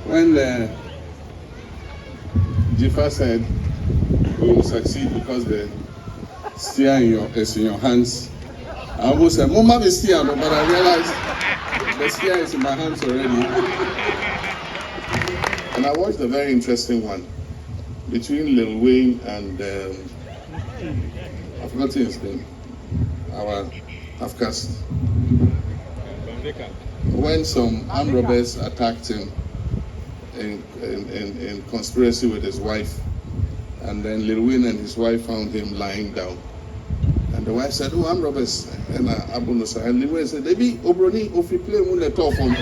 when Jifa said we will succeed because the steer is in your hands, I almost said, Mama, the steer, but I realized the steer is in my hands already. And I watched a very interesting one between Lil Wayne and I've forgotten his name, our half-caste. When some armed robbers attacked him in conspiracy with his wife, and then Lil Wayne and his wife found him lying down. And the wife said, "Oh, armed robbers." And Abu Nusa, and Lil Wayne said, "Debi Obroni, Ofi play mun le talk on."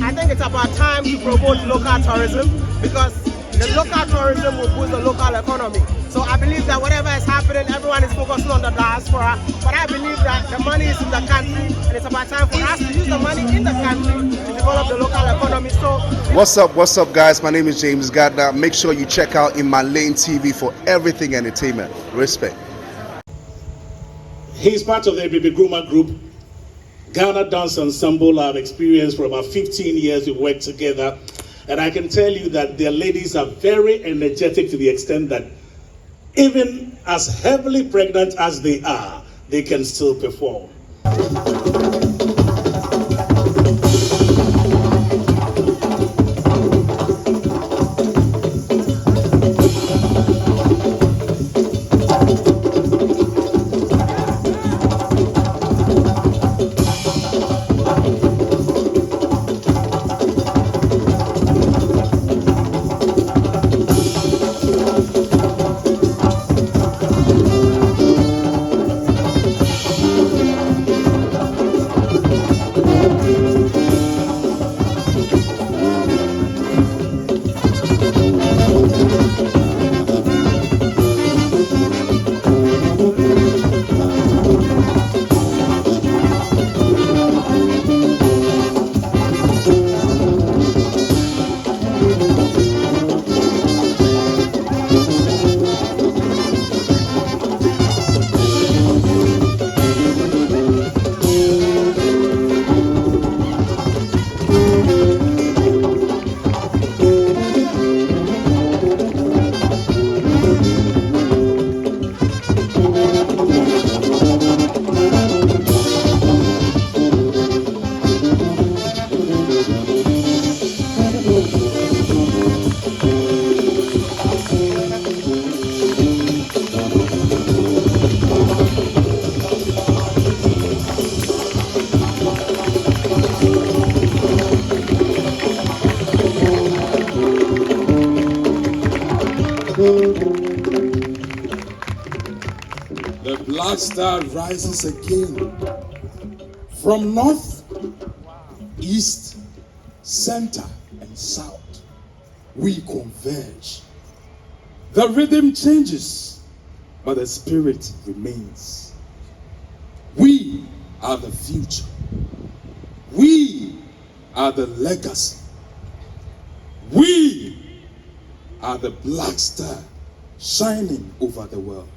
I think it's about time to promote local tourism because the local tourism will boost the local economy. So I believe that whatever is happening, everyone is focusing on the diaspora. But I believe that the money is in the country, and it's about time for us to use the money in the country to develop the local economy. So, what's up, guys? My name is James Gardner. Make sure you check out In My Lane TV for everything entertainment. Respect. He's part of the Baby Groomer Group, Ghana Dance Ensemble. I've experienced for about 15 years. We've worked together. And I can tell you that their ladies are very energetic to the extent that even as heavily pregnant as they are, they can still perform. The Black Star rises again. From north, east, center, and south, we converge. The rhythm changes, but the spirit remains. We are the future. We are the legacy. We are the Black Star shining over the world.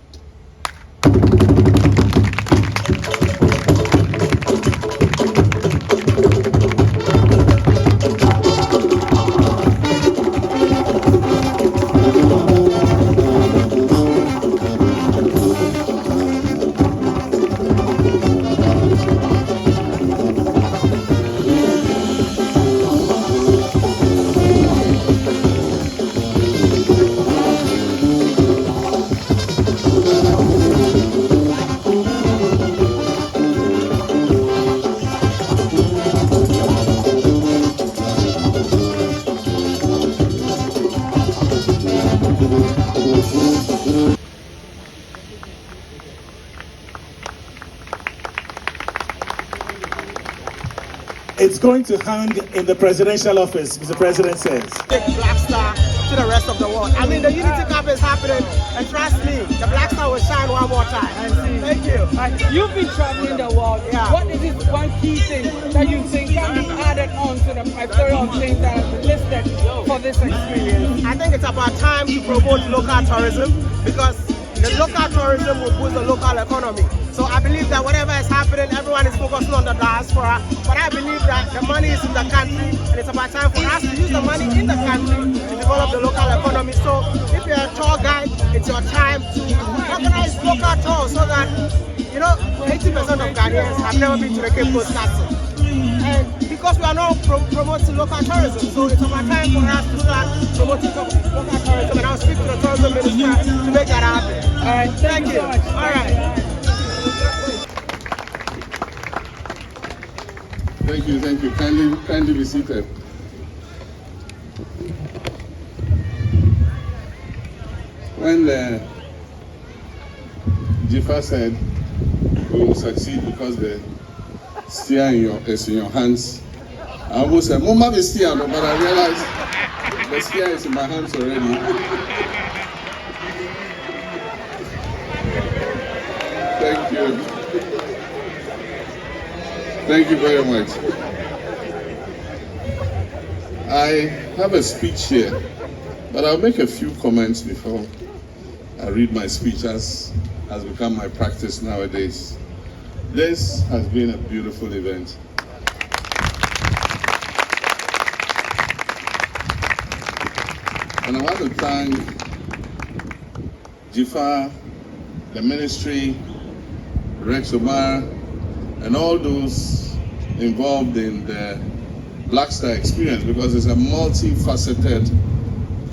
It's going to hang in the presidential office, Mr. President says. Take Black Star to the rest of the world. I mean, the Unity Cup is happening, and trust me, the Black Star will shine one more time. Thank you. You've been traveling the world. Yeah. What is this one key thing that you think can be added on to the plethora of things that have been listed for this experience? I think it's about time to promote local tourism because the local tourism will boost the local economy. So I believe that whatever is happening, everyone is focusing on the diaspora. But I believe that the money is in the country, and it's about time for us to use the money in the country to develop the local economy. So if you're a tour guide, it's your time to organize local tours so that, 80% of Ghanaians have never been to the Cape Coast Castle. And because we are not promoting local tourism, so it's about time for us to start promoting local tourism, and I'll speak to the tourism minister to make that happen. All right, thank you. All right. Thank you. Kindly be seated. When Jifa said we will succeed because the steer is in your hands, I almost said, Mama be steer, but I realized the steer is in my hands already. Thank you. Thank you very much. I have a speech here, but I'll make a few comments before I read my speech, as has become my practice nowadays. This has been a beautiful event. And I want to thank Jifa, the ministry, Rex Omar, and all those involved in the Black Star experience, because it's a multifaceted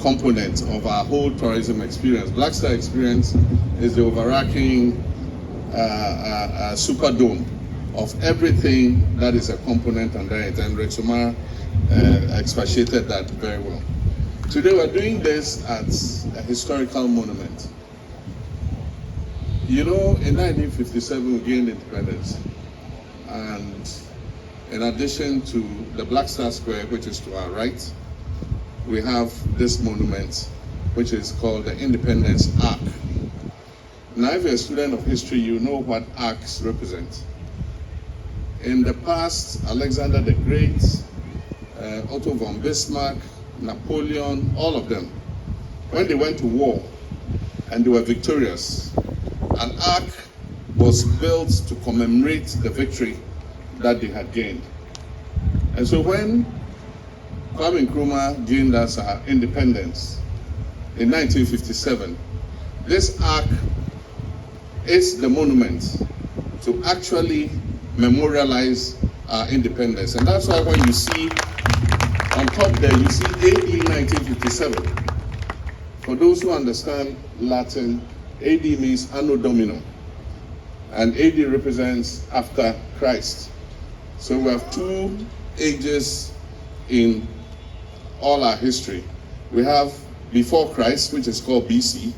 component of our whole tourism experience. Black Star experience is the overarching superdome of everything that is a component under it, and Rex Omar expatiated that very well. Today we're doing this at a historical monument. In 1957 we gained independence, and in addition to the Black Star Square, which is to our right, we have this monument, which is called the Independence Arch. Now, if you're a student of history, you know what arcs represent. In the past, Alexander the Great, Otto von Bismarck, Napoleon, all of them, when they went to war and they were victorious, an arch was built to commemorate the victory that they had gained. And so when Kwame Nkrumah gained us our independence in 1957, this arch is the monument to actually memorialize our independence. And that's why when you see on top there, you see AD 1957. For those who understand Latin, AD means Anno Domini, and AD represents after Christ. So we have two ages in all our history. We have before Christ, which is called BC,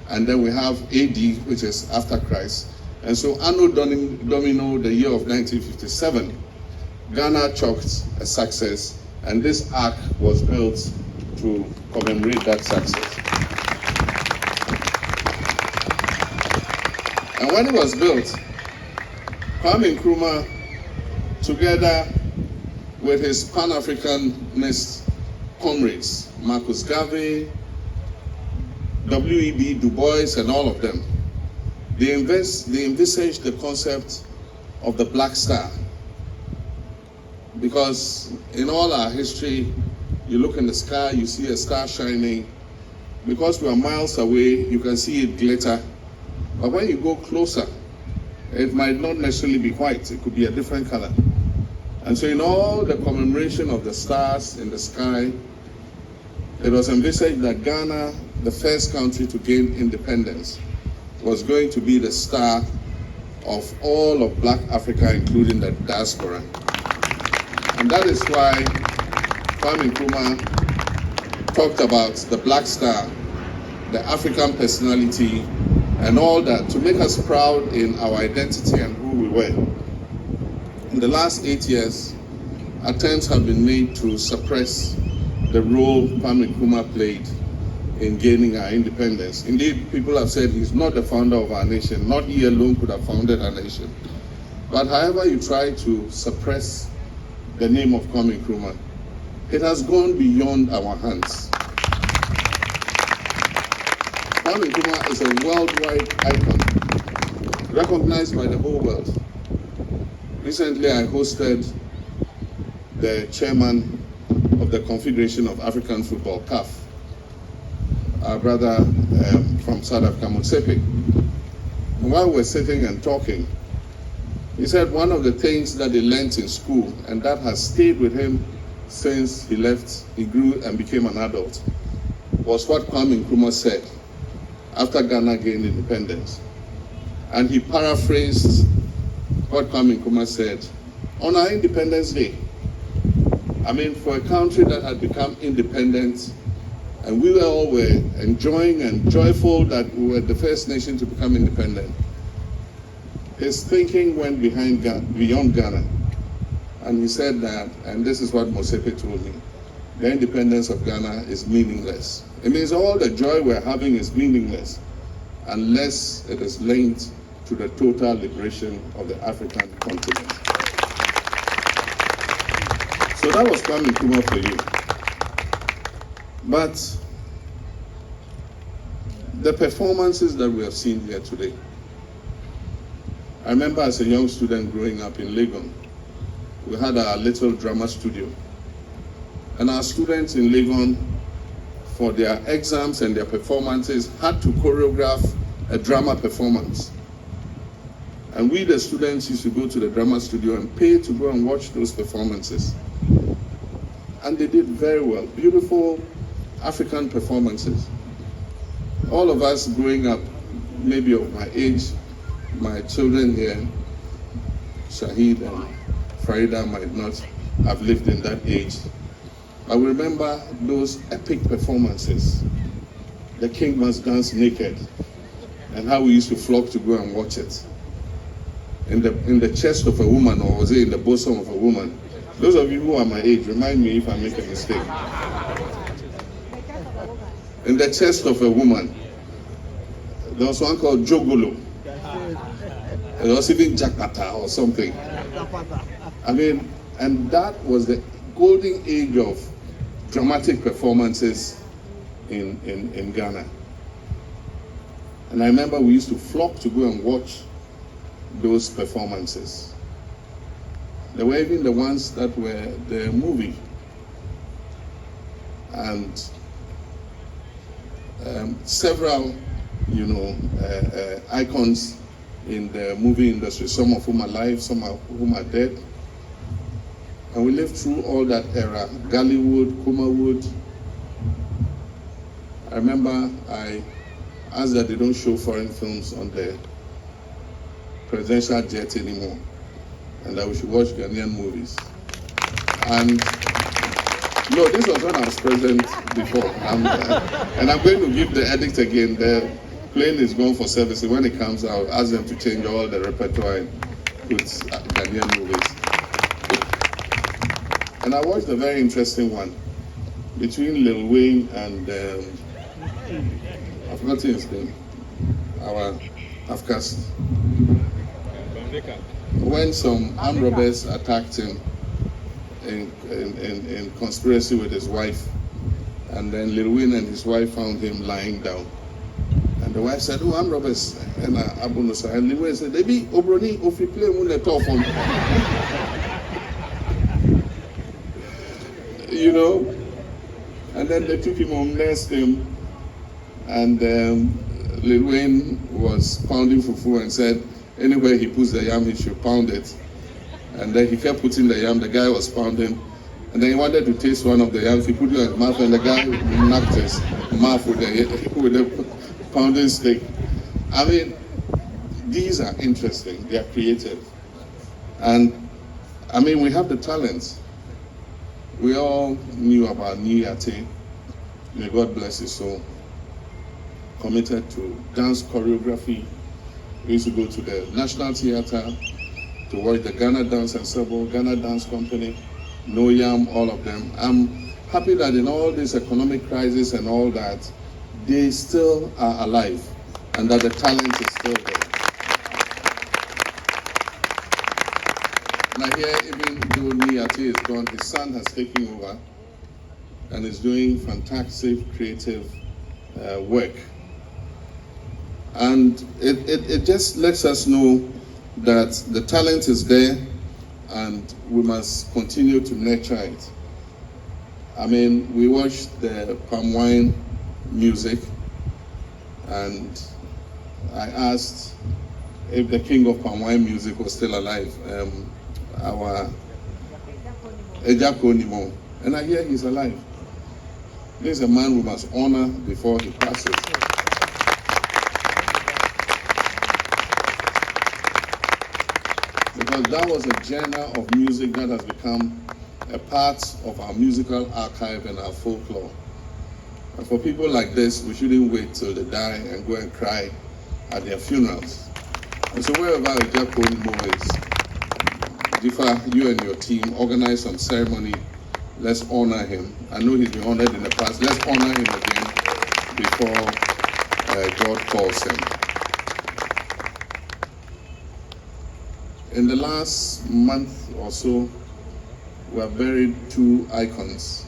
and then we have AD, which is after Christ. And so Anno Domini, the year of 1957, Ghana chalked a success, and this arch was built to commemorate that success. And when it was built, Kwame Nkrumah, together with his Pan-Africanist comrades, Marcus Garvey, W.E.B. Du Bois, and all of them, they envisaged the concept of the Black Star. Because in all our history, you look in the sky, you see a star shining. Because we are miles away, you can see it glitter. But when you go closer, it might not necessarily be white, it could be a different color. And so in all the commemoration of the stars in the sky, it was envisaged that Ghana, the first country to gain independence, was going to be the star of all of Black Africa, including the diaspora. And that is why Kwame Nkrumah talked about the Black Star, the African personality, and all that, to make us proud in our identity and who we were. In the last 8 years, attempts have been made to suppress the role Kwame Nkrumah played in gaining our independence. Indeed, people have said he's not the founder of our nation. Not he alone could have founded our nation. But however you try to suppress the name of Kwame Nkrumah, it has gone beyond our hands. Kwame Nkrumah is a worldwide icon, recognized by the whole world. Recently, I hosted the chairman of the Confederation of African Football, CAF, our brother from South Africa, Motsepe. While we're sitting and talking, he said one of the things that he learned in school, and that has stayed with him since he left, he grew and became an adult, was what Kwame Nkrumah said after Ghana gained independence. And he paraphrased what Kwame Nkrumah said on our Independence Day. I mean, for a country that had become independent, and we all were enjoying and joyful that we were the first nation to become independent, his thinking went beyond Ghana. And he said that, and this is what Motsepe told me, the independence of Ghana is meaningless. It means all the joy we're having is meaningless unless it is linked to the total liberation of the African continent. So that was Kwame Nkrumah for you. But the performances that we have seen here today, I remember as a young student growing up in Legon, we had our little drama studio. And our students in Legon, for their exams and their performances, had to choreograph a drama performance. And we, the students, used to go to the drama studio and pay to go and watch those performances. And they did very well. Beautiful African performances. All of us growing up, maybe of my age, my children here, Shahid and Farida might not have lived in that age. I remember those epic performances. The king must dance naked, and how we used to flock to go and watch it. In the chest of a woman, or was it in the bosom of a woman? Those of you who are my age, remind me if I make a mistake. In the chest of a woman. There was one called Jogolo. There was even Jakata or something. I mean, and that was the golden age of dramatic performances in Ghana. And I remember we used to flock to go and watch those performances. There were even the ones that were the movie. And several, icons in the movie industry, some of whom are alive, some of whom are dead. And we lived through all that era, Gollywood, Kumawood. I remember I asked that they don't show foreign films on the presidential jet anymore, and that we should watch Ghanaian movies. And no, this was when I was president before. And I'm going to give the edict again. The plane is going for service. When it comes, I'll ask them to change all the repertoire and put Ghanaian movies. And I watched a very interesting one between Lil Wayne and I've forgotten his name, our Afcast. When some armed robbers attacked him in conspiracy with his wife, and then Lil Wayne and his wife found him lying down. And the wife said, "Oh, armed robbers." And Abu Nusa, and Lil Wayne said, "Debi obroni ofi play mun le talk on." And then they took him home, nursed him, and Lil Wayne was pounding fufu and said, anywhere he puts the yam, he should pound it. And then he kept putting the yam, the guy was pounding, and then he wanted to taste one of the yams, he put it in his mouth, and the guy knocked his mouth with the pounding stick. I mean, these are interesting, they are creative. And I mean, we have the talents. We all knew about Niyate, may God bless his soul, committed to dance choreography. We used to go to the National Theatre to watch the Ghana Dance Ensemble, Ghana Dance Company, No Yam, all of them. I'm happy that in all this economic crisis and all that, they still are alive and that the talent is still there. Now here, even though Niyate is gone, his son has taken over and is doing fantastic creative work. And it just lets us know that the talent is there and we must continue to nurture it. I mean, we watched the palm wine music, and I asked if the king of palm wine music was still alive, our Ejako Nimo, and I hear he's alive. This is a man we must honor before he passes. Because that was a genre of music that has become a part of our musical archive and our folklore. And for people like this, we shouldn't wait till they die and go and cry at their funerals. And so wherever Ejako Nimo is, Jifa, you and your team organize some ceremony. Let's honor him. I know he's been honored in the past. Let's honor him again before God calls him. In the last month or so, we have buried two icons.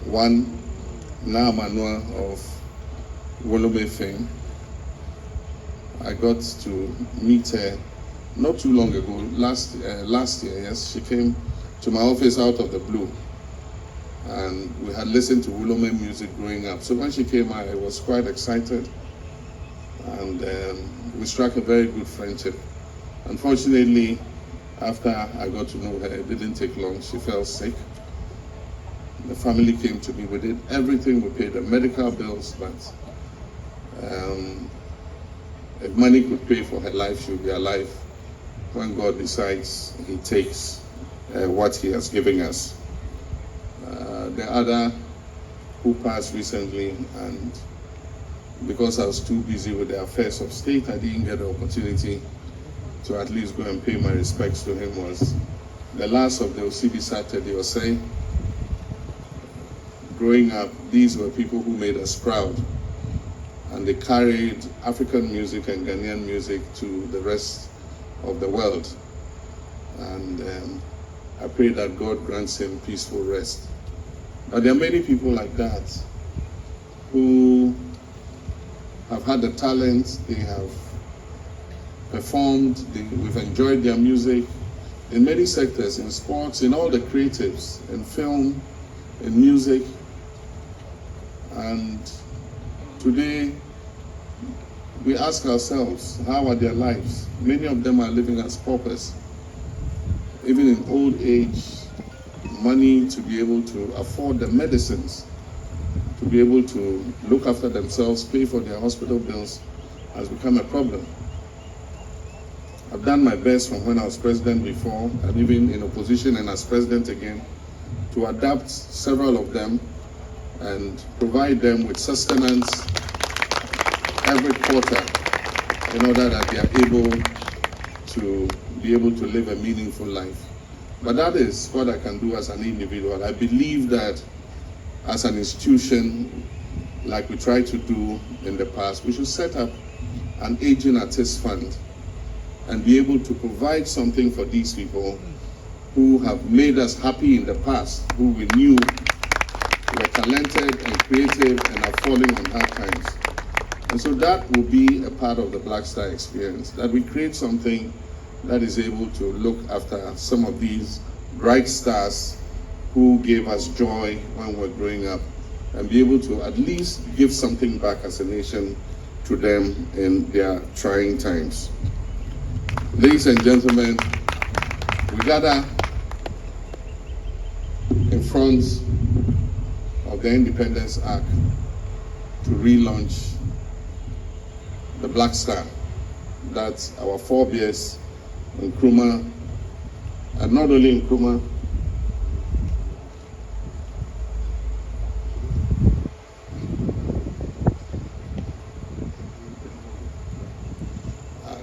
One, Naamanua of Wolome fame. I got to meet her not too long ago, last year, yes. She came to my office out of the blue. And we had listened to Wolome music growing up. So when she came, I was quite excited. And we struck a very good friendship. Unfortunately, after I got to know her, it didn't take long. She fell sick. The family came to me. We did everything. We paid the medical bills, but if money could pay for her life, she would be alive. When God decides, He takes what He has given us. The other who passed recently, and because I was too busy with the affairs of state, I didn't get the opportunity to at least go and pay my respects to him, was the last of the Osibi Saturday Osei. Growing up, these were people who made us proud, and they carried African music and Ghanaian music to the rest of the world. And I pray that God grants him peaceful rest. But there are many people like that who have had the talent, they have performed, we've enjoyed their music in many sectors, in sports, in all the creatives, in film, in music. And today, we ask ourselves, how are their lives? Many of them are living as paupers. Even in old age, money to be able to afford the medicines, to be able to look after themselves, pay for their hospital bills, has become a problem. I've done my best from when I was president before, and even in opposition and as president again, to adapt several of them and provide them with sustenance every quarter in order that they are able to live a meaningful life. But that is what I can do as an individual. I believe that as an institution, like we tried to do in the past, we should set up an aging artist fund and be able to provide something for these people who have made us happy in the past, who we knew were talented and creative and are falling on hard times. And so that will be a part of the Black Star experience, that we create something that is able to look after some of these bright stars who gave us joy when we were growing up, and be able to at least give something back as a nation to them in their trying times. Ladies and gentlemen, we gather in front of the Independence Arc to relaunch the Black Star. That's our forebears in Nkrumah, and not only in Nkrumah,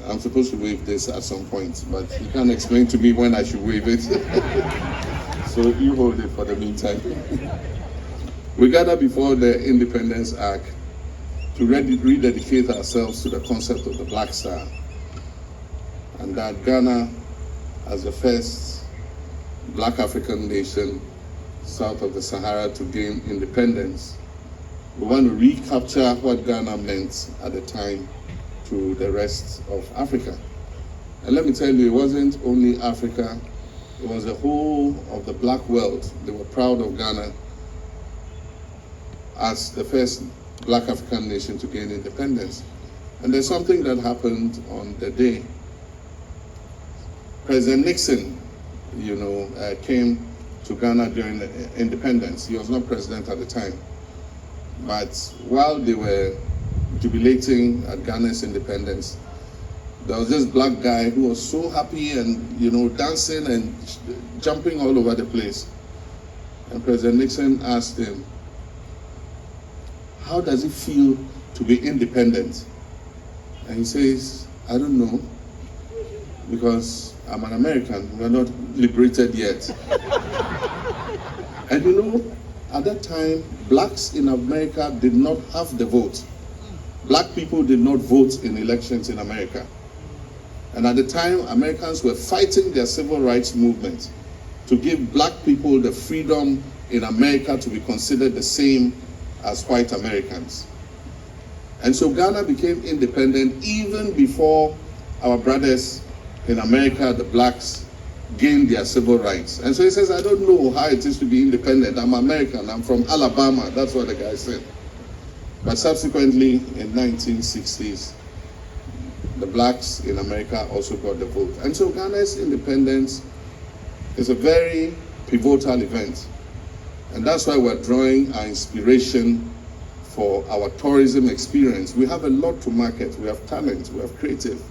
I'm supposed to wave this at some point, but you can't explain to me when I should wave it. So you hold it for the meantime. We gather before the Independence Arc to rededicate ourselves to the concept of the Black Star, and that Ghana, as the first Black African nation south of the Sahara to gain independence, We want to recapture what Ghana meant at the time to the rest of Africa. And let me tell you, it wasn't only Africa, it was the whole of the black world. They were proud of Ghana as the first black African nation to gain independence. And there's something that happened on the day. President Nixon, came to Ghana during the independence. He was not president at the time. But while they were jubilating at Ghana's independence, there was this black guy who was so happy and, dancing and jumping all over the place. And President Nixon asked him, how does it feel to be independent? And he says, I don't know, because I'm an American. We're not liberated yet. And at that time, blacks in America did not have the vote. Black people did not vote in elections in America. And at the time, Americans were fighting their civil rights movement to give black people the freedom in America to be considered the same as white Americans. And so Ghana became independent even before our brothers in America, the blacks, gained their civil rights. And so he says, I don't know how it is to be independent. I'm American, I'm from Alabama. That's what the guy said. But subsequently, in 1960s, the blacks in America also got the vote. And so Ghana's independence is a very pivotal event. And that's why we're drawing our inspiration for our tourism experience. We have a lot to market. We have talent, we have creative.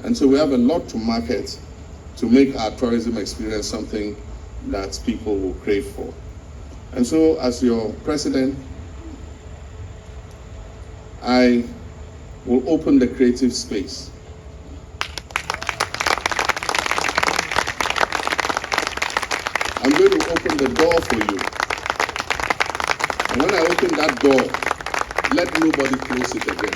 And so we have a lot to market to make our tourism experience something that people will crave for. And so as your president, I will open the creative space. I'm going to open the door for you. And when I open that door, let nobody close it again.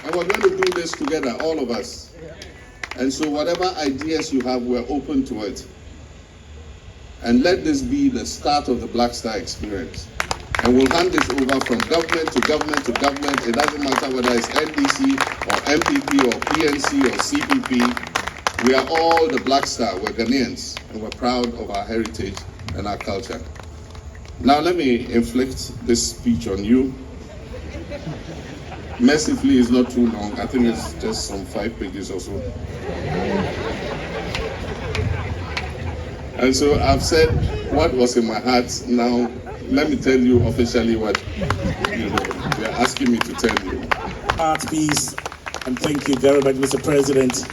And we're going to do this together, all of us. And so whatever ideas you have, we're open to it. And let this be the start of the Black Star experience. And we'll hand this over from government to government to government. It doesn't matter whether it's NDC or MPP or PNC or CPP. We are all the Black Star. We're Ghanaians, and we're proud of our heritage and our culture. Now let me inflict this speech on you. Mercifully, it's not too long. I think it's just some 5 pages or so. And so I've said what was in my heart. Now, let me tell you officially what they're asking me to tell you. Heart peace, and thank you very much, Mr. President.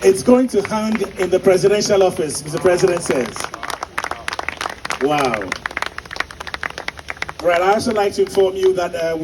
It's going to hang in the presidential office, Mr. President says. Wow. Right, I also like to inform you that we